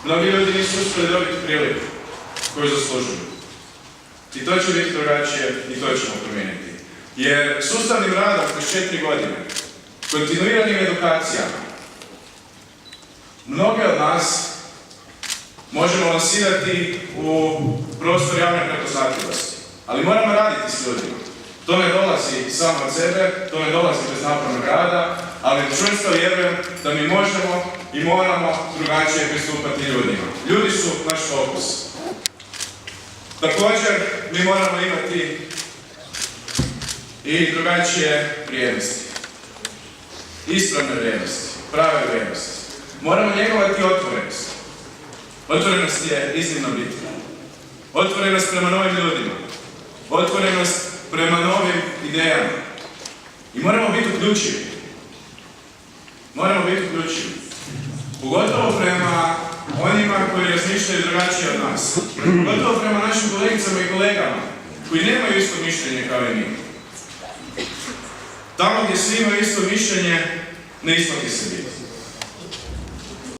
Mnogi ljudi nisu uspjeli dobiti priliku koju zaslužuju. I to će biti drugačije i to ćemo promijeniti. Jer sustavnim radom kroz 4 godine, kontinuiranim edukacijama, mnoge od nas možemo lansirati u prostor javne prepoznatljivosti. Ali moramo raditi s ljudima. To ne dolazi samo od sebe, to ne dolazi bez napornog rada, ali čvrsto vjerujem da mi možemo i moramo drugačije pristupati ljudima. Ljudi su naš fokus. Također, mi moramo imati i drugačije vrijednosti. Ispravne vrijednosti, prave vrijednosti. Moramo njegovati otvorenost. Otvorenost je iznimno bitna. Otvorenost prema novim ljudima. Otvorenost prema novim idejama. I moramo biti uključivi. Moramo biti uključivi. Pogotovo prema onima koji razmišljaju drugačije od nas. Pogotovo prema našim kolegicama i kolegama koji nemaju isto mišljenje kao i mi. Tamo gdje svi imaju isto mišljenje, ne isplati se biti.